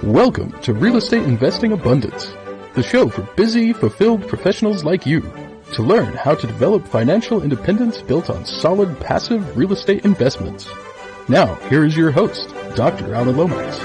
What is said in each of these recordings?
Welcome to Real Estate Investing Abundance, the show for busy, fulfilled professionals like you to learn how to develop financial independence built on solid, passive real estate investments. Now, here is your host, Dr. Alan Lomax.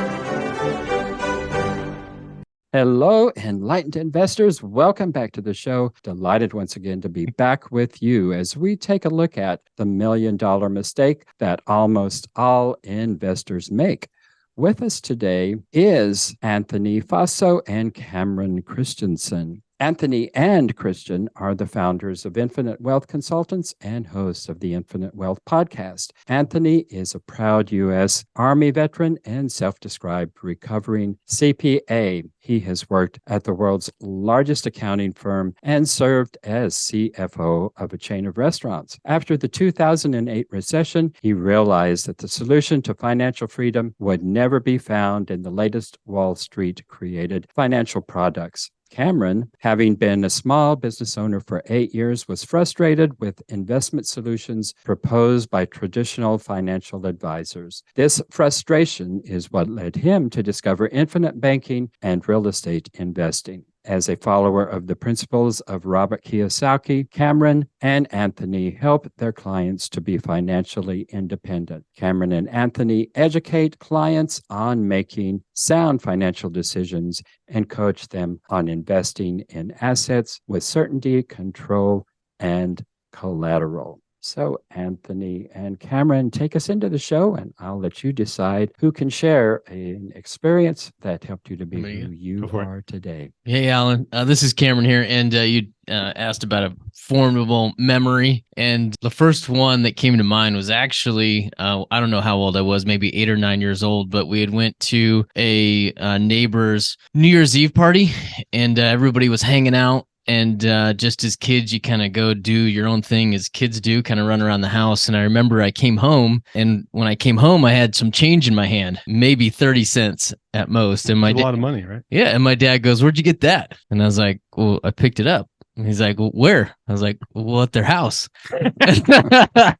Hello, enlightened investors. Welcome back to the show. Delighted once again to be back with you as we take a look at the $1 million mistake that almost all investors make. With us today is Anthony Faso and Cameron Christiansen. Anthony and Christian are the founders of Infinite Wealth Consultants and hosts of the Infinite Wealth podcast. Anthony is a proud U.S. Army veteran and self-described recovering CPA. He has worked at the world's largest accounting firm and served as CFO of a chain of restaurants. After the 2008 recession, he realized that the solution to financial freedom would never be found in the latest Wall Street created financial products. Cameron, having been a small business owner for 8 years, was frustrated with investment solutions proposed by traditional financial advisors. This frustration is what led him to discover infinite banking and real estate investing. As a follower of the principles of Robert Kiyosaki, Cameron and Anthony help their clients to be financially independent. Cameron and Anthony educate clients on making sound financial decisions and coach them on investing in assets with certainty, control, and collateral. So, Anthony and Cameron, take us into the show, and I'll let you decide who can share an experience that helped you to be who you are today. Hey, Alan. This is Cameron here, and you asked about a formidable memory, and the first one that came to mind was actually, I don't know how old I was, maybe 8 or 9 years old, but we had went to a neighbor's New Year's Eve party, and everybody was hanging out. And just as kids, you kind of go do your own thing as kids do, kind of run around the house. And I remember I came home, and when I came home, I had some change in my hand, maybe 30 cents at most. And a lot of money, right? Yeah. And my dad goes, "Where'd you get that?" And I was like, "Well, I picked it up." And he's like, "Well, where?" I was like, "Well, at their house." And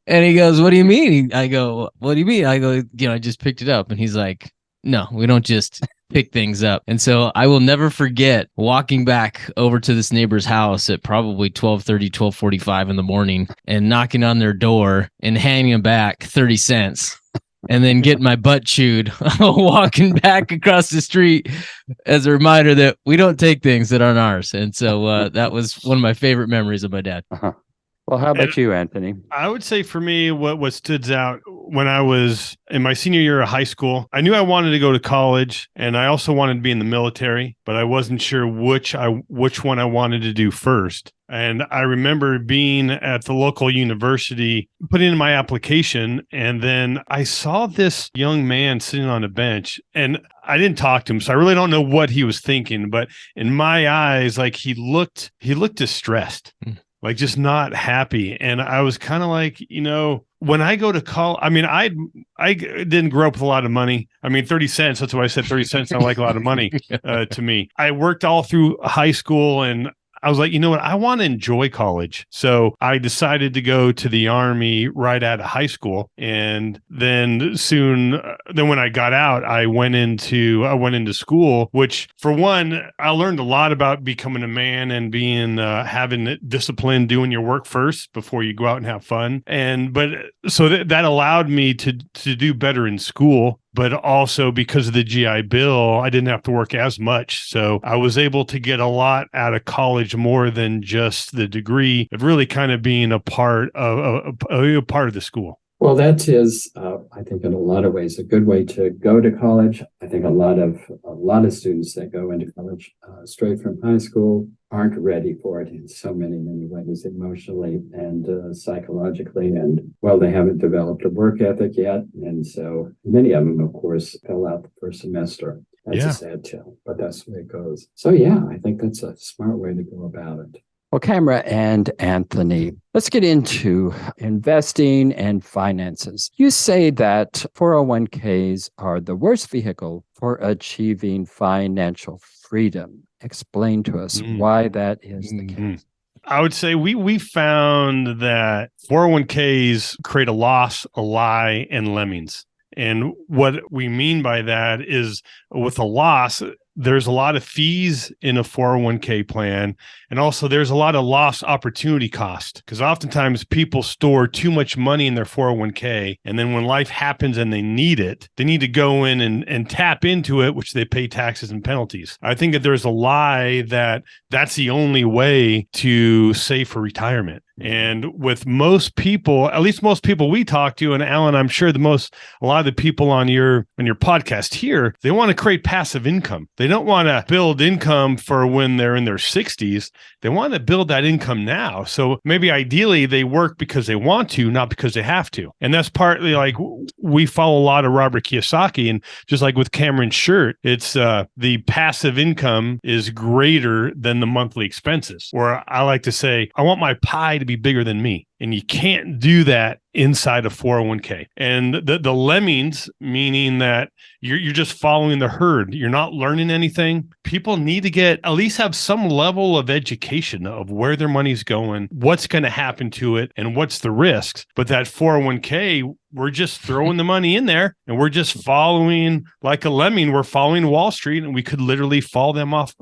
he goes, "What do you mean?" I go, "What do you mean?" I go, I just picked it up." And he's like, "No, we don't just pick things up." And so I will never forget walking back over to this neighbor's house at probably 12:30, 12:45 in the morning and knocking on their door and handing them back 30 cents and then getting my butt chewed walking back across the street as a reminder that we don't take things that aren't ours. And so that was one of my favorite memories of my dad. Uh-huh. Well, how about you, Anthony? I would say for me, what stood out when I was in my senior year of high school, I knew I wanted to go to college, and I also wanted to be in the military, but I wasn't sure which one I wanted to do first. And I remember being at the local university, putting in my application, and then I saw this young man sitting on a bench, and I didn't talk to him, so I really don't know what he was thinking. But in my eyes, like he looked distressed. Like just not happy. And I was kind of like, when I go to college, I mean, I didn't grow up with a lot of money. I mean, 30 cents, that's why I said 30 cents sounded like a lot of money to me. I worked all through high school, and I was like, you know what? I want to enjoy college. So I decided to go to the Army right out of high school. And then when I got out, I went into school, which for one, I learned a lot about becoming a man and being, having discipline, doing your work first before you go out and have fun. So that allowed me to do better in school. But also because of the GI Bill, I didn't have to work as much. So I was able to get a lot out of college more than just the degree of really kind of being a part of the school. Well, that is, I think, in a lot of ways, a good way to go to college. I think a lot of students that go into college straight from high school aren't ready for it in so many ways, emotionally and psychologically. And, well, they haven't developed a work ethic yet. And so many of them, of course, fell out the first semester. That's a sad tale, but that's the way it goes. So, yeah, I think that's a smart way to go about it. Well, Cameron and Anthony, let's get into investing and finances. You say that 401ks are the worst vehicle for achieving financial freedom. Explain to us why that is the case. I would say we found that 401ks create a loss, a lie, and lemmings. And what we mean by that is with a loss, there's a lot of fees in a 401k plan. And also there's a lot of lost opportunity cost because oftentimes people store too much money in their 401k. And then when life happens and they need it, they need to go in and tap into it, which they pay taxes and penalties. I think that there's a lie that that's the only way to save for retirement. And with most people, at least most people we talk to, and Alan, I'm sure a lot of the people on your podcast here, they want to create passive income. They don't want to build income for when they're in their 60s. They want to build that income now. So maybe ideally they work because they want to, not because they have to. And that's partly like we follow a lot of Robert Kiyosaki, and just like with Cameron's shirt, it's the passive income is greater than the monthly expenses. Or I like to say, I want my pie to be bigger than me. And you can't do that inside a 401k. And the lemmings, meaning that you're just following the herd. You're not learning anything. People need to at least have some level of education of where their money's going, what's going to happen to it, and what's the risks. But that 401k, we're just throwing the money in there and we're just following like a lemming. We're following Wall Street, and we could literally follow them off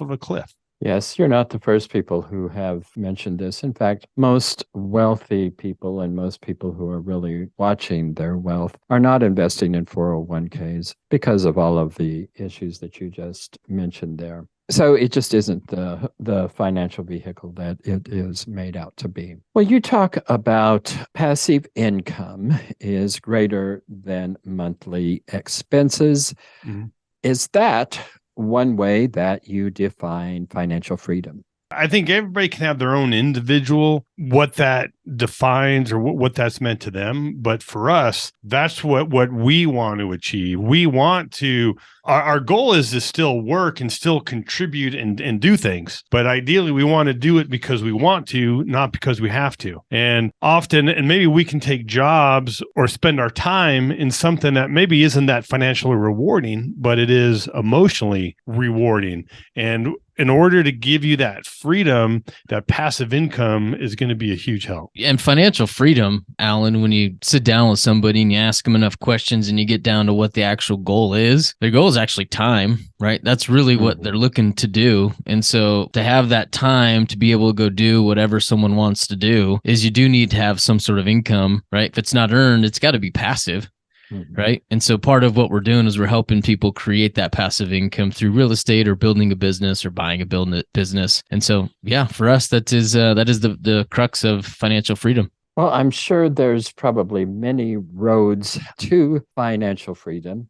of a cliff. Yes, you're not the first people who have mentioned this. In fact, most wealthy people and most people who are really watching their wealth are not investing in 401ks because of all of the issues that you just mentioned there. So it just isn't the financial vehicle that it is made out to be. Well, you talk about passive income is greater than monthly expenses. Mm-hmm. Is that one way that you define financial freedom? I think everybody can have their own individual, what that defines or what that's meant to them. But for us, that's what we want to achieve. We want to, our goal is to still work and still contribute and do things. But ideally, we want to do it because we want to, not because we have to. And often, and maybe we can take jobs or spend our time in something that maybe isn't that financially rewarding, but it is emotionally rewarding. And in order to give you that freedom, that passive income is going to be a huge help. And financial freedom, Alan, when you sit down with somebody and you ask them enough questions and you get down to what the actual goal is, their goal is actually time, right? That's really what they're looking to do. And so to have that time to be able to go do whatever someone wants to do is you do need to have some sort of income, right? If it's not earned, it's got to be passive. Right. And so part of what we're doing is we're helping people create that passive income through real estate or building a business or buying a business. And so, yeah, for us, that is the crux of financial freedom. Well, I'm sure there's probably many roads to financial freedom,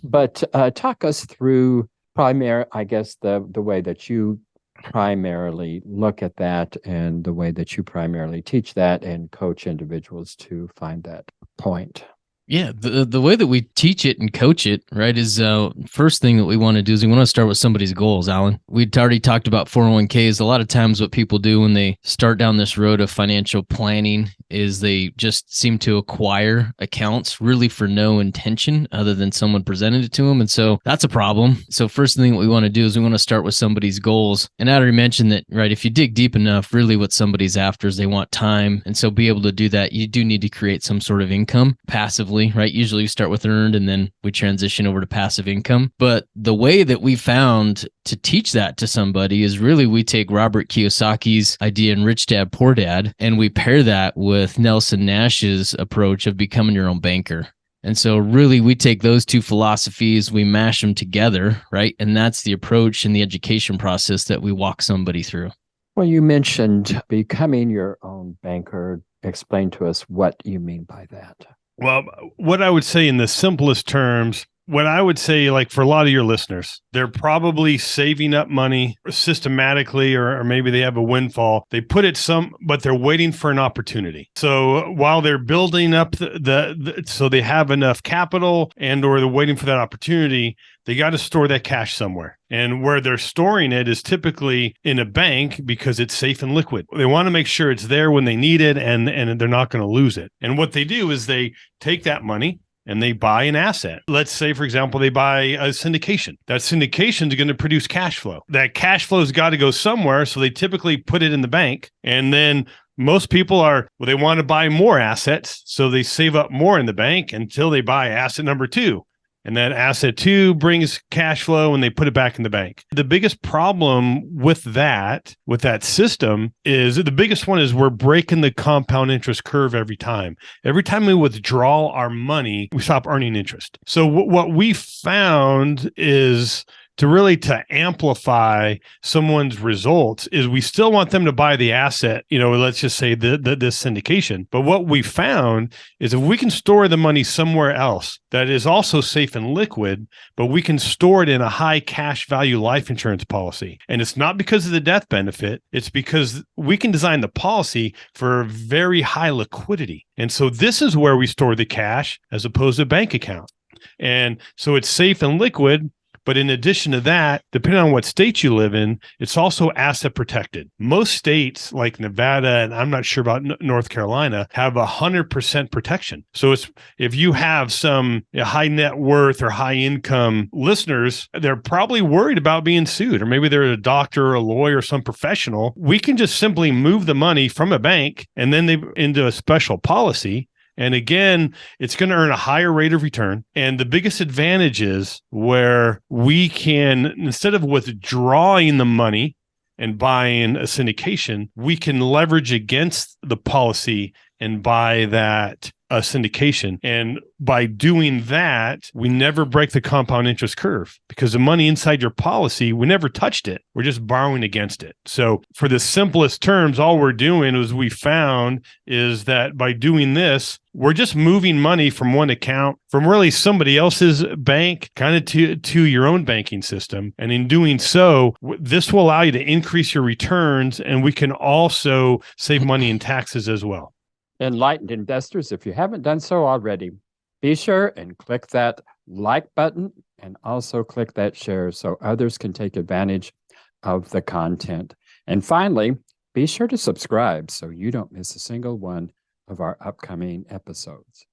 but talk us through the way that you primarily look at that and the way that you primarily teach that and coach individuals to find that point. Yeah, the way that we teach it and coach it, right, is first thing that we want to do is we want to start with somebody's goals, Alan. We'd already talked about 401ks. A lot of times what people do when they start down this road of financial planning is they just seem to acquire accounts really for no intention other than someone presented it to them. And so that's a problem. So first thing we want to do is we want to start with somebody's goals. And I already mentioned that, right, if you dig deep enough, really what somebody's after is they want time. And so be able to do that, you do need to create some sort of income passively, right? Usually we start with earned and then we transition over to passive income. But the way that we found to teach that to somebody is really we take Robert Kiyosaki's idea in Rich Dad, Poor Dad, and we pair that with Nelson Nash's approach of becoming your own banker. And so really we take those two philosophies, we mash them together, right? And that's the approach and the education process that we walk somebody through. Well, you mentioned becoming your own banker. Explain to us what you mean by that. Well, what I would say in the simplest terms, what I would say, like for a lot of your listeners, they're probably saving up money systematically, or maybe they have a windfall. They put it but they're waiting for an opportunity. So while they're building up so they have enough capital or they're waiting for that opportunity, they got to store that cash somewhere. And where they're storing it is typically in a bank because it's safe and liquid. They want to make sure it's there when they need it and they're not going to lose it. And what they do is they take that money and they buy an asset. Let's say, for example, they buy a syndication. That syndication is going to produce cash flow. That cash flow has got to go somewhere. So they typically put it in the bank. And then Most people they want to buy more assets, so they save up more in the bank until they buy asset number 2. And that asset 2 brings cash flow and they put it back in the bank. The biggest problem with that system is the biggest one is we're breaking the compound interest curve every time. Every time we withdraw our money, we stop earning interest. So what we found is to amplify someone's results is we still want them to buy the asset, let's just say this syndication. But what we found is if we can store the money somewhere else that is also safe and liquid, but we can store it in a high cash value life insurance policy. And it's not because of the death benefit. It's because we can design the policy for very high liquidity. And so this is where we store the cash as opposed to a bank account. And so it's safe and liquid. But in addition to that, depending on what state you live in, it's also asset protected. Most states like Nevada, and I'm not sure about North Carolina, have 100% protection. So if you have some high net worth or high income listeners, they're probably worried about being sued, or maybe they're a doctor or a lawyer or some professional. We can just simply move the money from a bank and then into a special policy. And again, it's going to earn a higher rate of return. And the biggest advantage is where we can, instead of withdrawing the money and buying a syndication, we can leverage against the policy and buy that syndication. And by doing that, we never break the compound interest curve because the money inside your policy, we never touched it. We're just borrowing against it. So for the simplest terms, all we're doing we found is that by doing this, we're just moving money from one account, from really somebody else's bank, kind of to your own banking system. And in doing so, this will allow you to increase your returns, and we can also save money in taxes as well. Enlightened investors, if you haven't done so already, be sure and click that like button and also click that share so others can take advantage of the content. And finally, be sure to subscribe so you don't miss a single one of our upcoming episodes.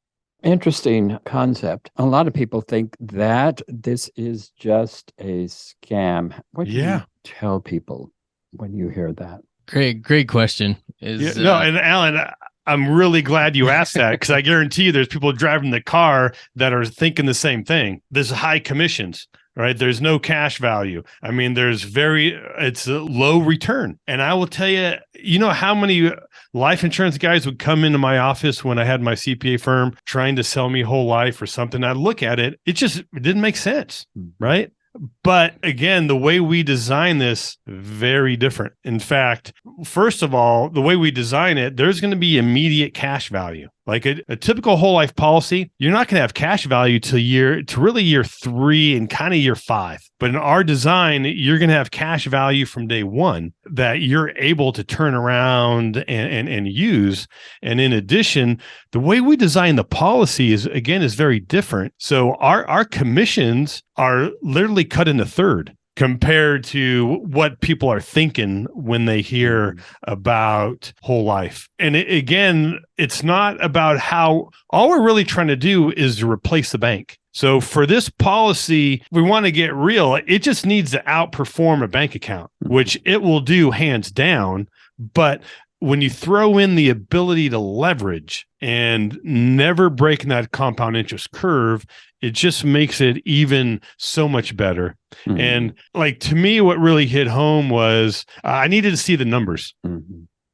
Interesting concept. A lot of people think that this is just a scam. What do you tell people when you hear that? Great question. And Alan, I'm really glad you asked that because I guarantee you there's people driving the car that are thinking the same thing. There's high commissions, right? There's no cash value. I mean, it's a low return. And I will tell you, how many life insurance guys would come into my office when I had my CPA firm trying to sell me whole life or something. I'd look at it. It didn't make sense, right? But again, the way we design this, very different. In fact, first of all, the way we design it, there's going to be immediate cash value. Like a typical whole life policy, you're not going to have cash value to really year 3 and kind of year 5. But in our design, you're going to have cash value from day 1 that you're able to turn around and use. And in addition, the way we design the policy is very different. So our commissions are literally cut into third compared to what people are thinking when they hear about whole life. And it's not about all we're really trying to do is to replace the bank. So for this policy, we want to get real. It just needs to outperform a bank account, which it will do hands down. But when you throw in the ability to leverage and never breaking that compound interest curve, it just makes it even so much better. Mm-hmm. And to me, what really hit home was I needed to see the numbers,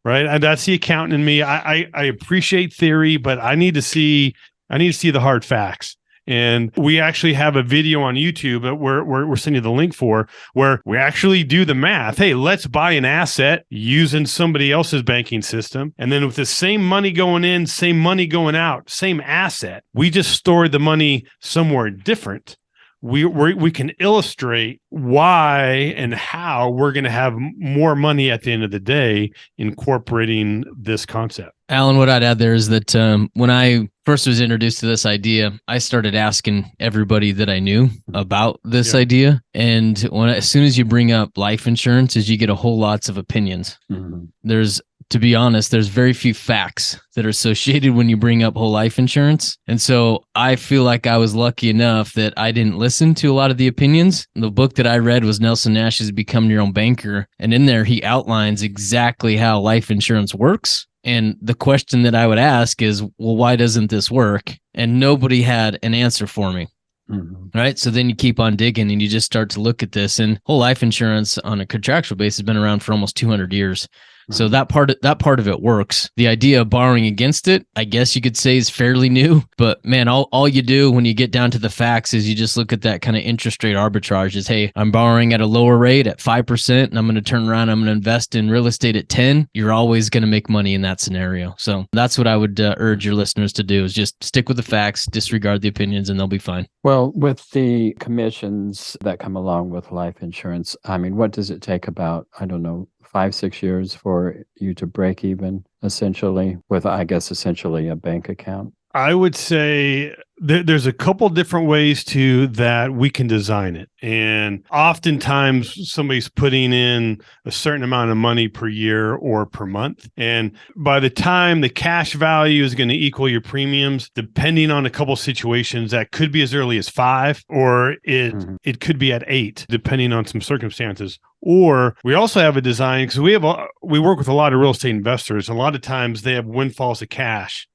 right? And that's the accountant in me. I appreciate theory, but I need to see the hard facts. And we actually have a video on YouTube that we're sending you the link for, where we actually do the math. Hey, let's buy an asset using somebody else's banking system. And then with the same money going in, same money going out, same asset, we just stored the money somewhere different. We can illustrate why and how we're going to have more money at the end of the day incorporating this concept. Alan, what I'd add there is that when I first was introduced to this idea, I started asking everybody that I knew about this idea. And as soon as you bring up life insurance, you get a whole lots of opinions. Mm-hmm. To be honest, there's very few facts that are associated when you bring up whole life insurance. And so I feel like I was lucky enough that I didn't listen to a lot of the opinions. The book that I read was Nelson Nash's Become Your Own Banker. And in there, he outlines exactly how life insurance works And the question that I would ask is, well, why doesn't this work? And nobody had an answer for me. Right. So then you keep on digging and you just start to look at this, and whole life insurance on a contractual basis has been around for almost 200 years. So that part of it works. The idea of borrowing against it, I guess you could say, is fairly new. But man, all you do when you get down to the facts is you just look at that kind of interest rate arbitrage is, hey, I'm borrowing at a lower rate at 5%, and I'm going to turn around, I'm going to invest in real estate at 10. You're always going to make money in that scenario. So that's what I would urge your listeners to do, is just stick with the facts, disregard the opinions, and they'll be fine. Well, with the commissions that come along with life insurance, I mean, what does it take about, I don't know, 5-6 years for you to break even, essentially, with, I guess, essentially a bank account? I would say there's a couple different ways to that we can design it. And oftentimes somebody's putting in a certain amount of money per year or per month. And by the time the cash value is going to equal your premiums, depending on a couple situations, that could be as early as 5, or it could be at 8, depending on some circumstances. Or we also have a design, because we work with a lot of real estate investors. A lot of times they have windfalls of cash.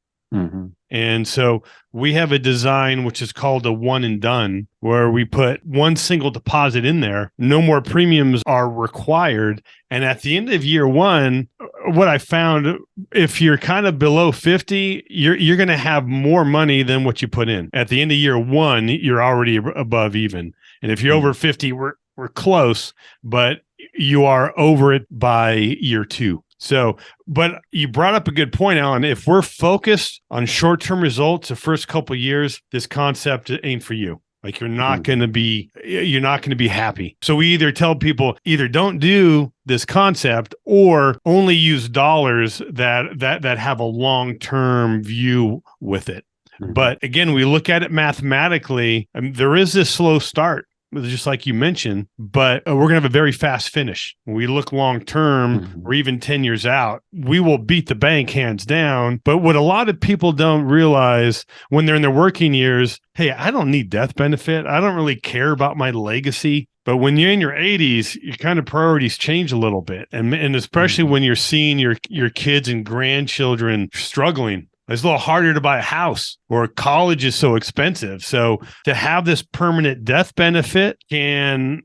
And so we have a design which is called a one and done, where we put one single deposit in there. No more premiums are required. And at the end of year one, what I found, if you're kind of below 50, you're going to have more money than what you put in. At the end of year one, you're already above even. And if you're over 50, we're close, but you are over it by year 2. So, but you brought up a good point, Alan. If we're focused on short-term results the first couple of years, this concept ain't for you. Like, you're not going to be happy. So we either tell people, either don't do this concept, or only use dollars that have a long-term view with it. But again, we look at it mathematically. There is this slow start, just like you mentioned, but we're going to have a very fast finish. When we look long term, or even 10 years out, we will beat the bank hands down. But what a lot of people don't realize when they're in their working years, hey, I don't need death benefit. I don't really care about my legacy. But when you're in your 80s, your kind of priorities change a little bit. And especially when you're seeing your kids and grandchildren struggling. It's a little harder to buy a house, or college is so expensive. So to have this permanent death benefit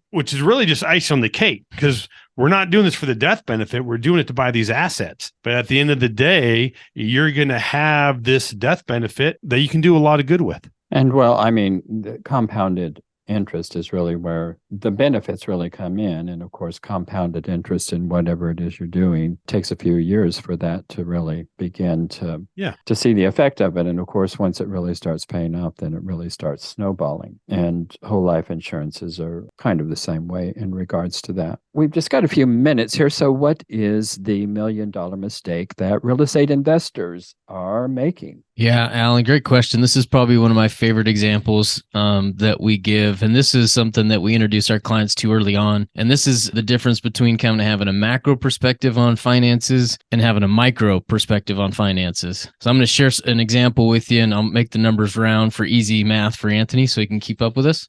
which is really just ice on the cake, because we're not doing this for the death benefit. We're doing it to buy these assets. But at the end of the day, you're going to have this death benefit that you can do a lot of good with. And well, I mean, the compounded interest is really where the benefits really come in. And of course, compounded interest in whatever it is you're doing takes a few years for that to really begin to see the effect of it. And of course, once it really starts paying off, then it really starts snowballing. And whole life insurances are kind of the same way in regards to that. We've just got a few minutes here. So what is the $1 million mistake that real estate investors are making? Yeah, Alan, great question. This is probably one of my favorite examples that we give. And this is something that we introduce our clients to early on. And this is the difference between kind of having a macro perspective on finances and having a micro perspective on finances. So I'm going to share an example with you, and I'll make the numbers round for easy math for Anthony so he can keep up with us.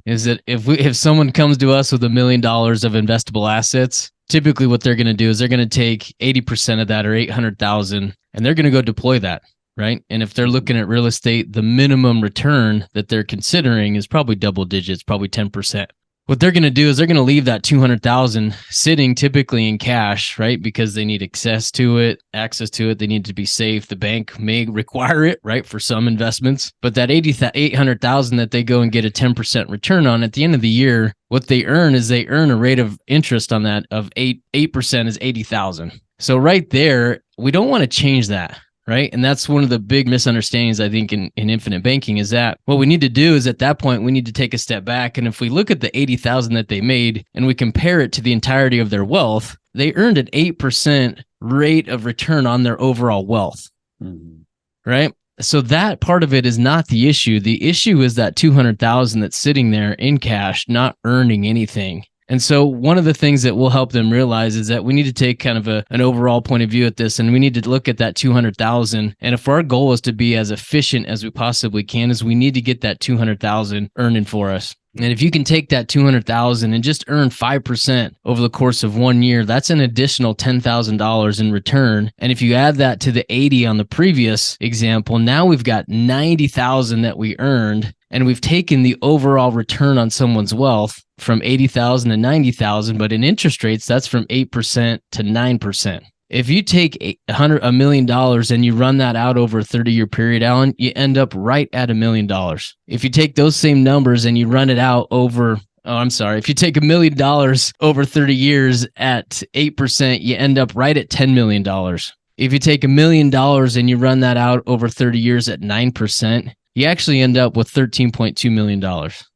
Is that if someone comes to us with $1 million of investable assets, typically what they're going to do is they're going to take 80% of that, or 800,000, and they're going to go deploy that. Right. And if they're looking at real estate, the minimum return that they're considering is probably double digits, probably 10%. What they're going to do is they're going to leave that 200,000 sitting typically in cash, right? Because they need access to it. They need to be safe. The bank may require it, right, for some investments. But that 800,000 that they go and get a 10% return on, at the end of the year, what they earn is they earn a rate of interest on that of 8% is 80,000. So right there, we don't want to change that. Right. And that's one of the big misunderstandings, I think, in infinite banking, is that what we need to do is at that point, we need to take a step back. And if we look at the 80,000 that they made and we compare it to the entirety of their wealth, they earned an 8% rate of return on their overall wealth. Right. So that part of it is not the issue. The issue is that 200,000 that's sitting there in cash, not earning anything. And so one of the things that will help them realize is that we need to take kind of an overall point of view at this, and we need to look at that 200,000. And if our goal is to be as efficient as we possibly can, is we need to get that 200,000 earning for us. And if you can take that 200,000 and just earn 5% over the course of 1 year, that's an additional $10,000 in return. And if you add that to the 80 on the previous example, now we've got 90,000 that we earned, and we've taken the overall return on someone's wealth from 80,000 to 90,000, but in interest rates, that's from 8% to 9%. If you take $1 million and you run that out over a 30-year period, Alan, you end up right at $1 million. If you take those same numbers and you run it out over, if you take $1 million over 30 years at 8%, you end up right at $10 million. If you take $1 million and you run that out over 30 years at 9%, you actually end up with $13.2 million.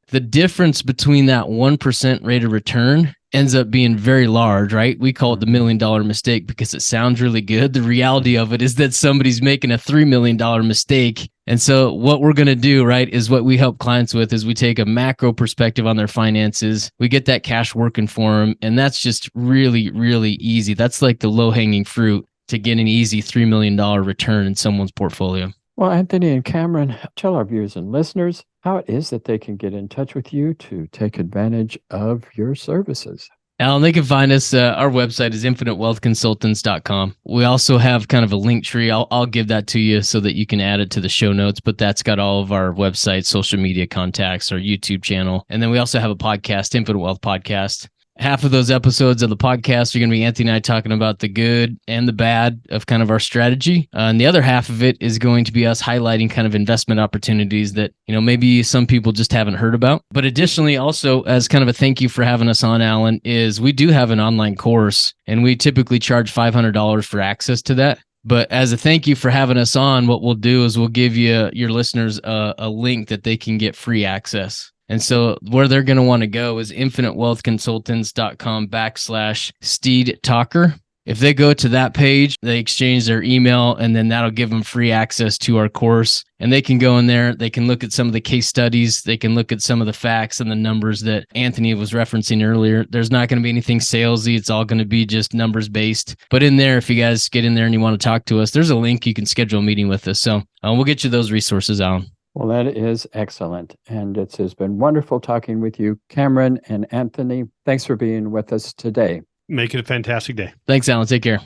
The difference between that 1% rate of return ends up being very large, right? We call it the $1 million mistake because it sounds really good. The reality of it is that somebody's making a $3 million mistake. And so what we're going to do, right, is what we help clients with is we take a macro perspective on their finances. We get that cash working for them. And that's just really, really easy. That's like the low-hanging fruit to get an easy $3 million return in someone's portfolio. Well, Anthony and Cameron, tell our viewers and listeners how it is that they can get in touch with you to take advantage of your services. Alan, they can find us. Our website is infinitewealthconsultants.com. We also have kind of a link tree. I'll give that to you so that you can add it to the show notes, but that's got all of our website, social media contacts, our YouTube channel. And then we also have a podcast, Infinite Wealth Podcast. Half of those episodes of the podcast are going to be Anthony and I talking about the good and the bad of kind of our strategy. And the other half of it is going to be us highlighting kind of investment opportunities that, maybe some people just haven't heard about. But additionally, also as kind of a thank you for having us on, Alan, is we do have an online course and we typically charge $500 for access to that. But as a thank you for having us on, what we'll do is we'll give you, your listeners, a link that they can get free access. And so where they're going to want to go is infinitewealthconsultants.com/Steed Talker. If they go to that page, they exchange their email, and then that'll give them free access to our course. And they can go in there, they can look at some of the case studies, they can look at some of the facts and the numbers that Anthony was referencing earlier. There's not going to be anything salesy. It's all going to be just numbers based. But in there, if you guys get in there and you want to talk to us, there's a link you can schedule a meeting with us. So we'll get you those resources, Alan. Well, that is excellent. And it has been wonderful talking with you, Cameron and Anthony. Thanks for being with us today. Make it a fantastic day. Thanks, Alan. Take care.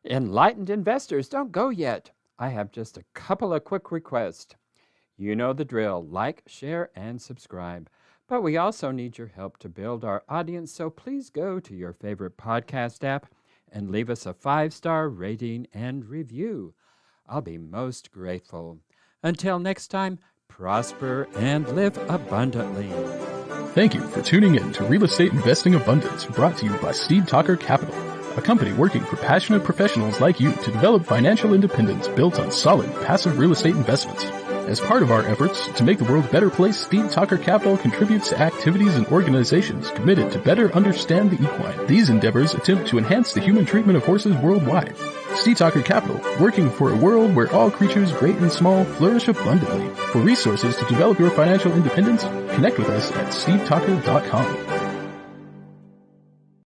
Enlightened investors, don't go yet. I have just a couple of quick requests. You know the drill. Like, share, and subscribe. But we also need your help to build our audience, so please go to your favorite podcast app and leave us a 5-star rating and review. I'll be most grateful. Until next time, prosper and live abundantly. Thank you for tuning in to Real Estate Investing Abundance, brought to you by Steed Talker Capital, a company working for passionate professionals like you to develop financial independence built on solid, passive real estate investments. As part of our efforts to make the world a better place, Steed Talker Capital contributes to activities and organizations committed to better understand the equine. These endeavors attempt to enhance the human treatment of horses worldwide. Steed Talker Capital, working for a world where all creatures, great and small, flourish abundantly. For resources to develop your financial independence, connect with us at steedtalker.com.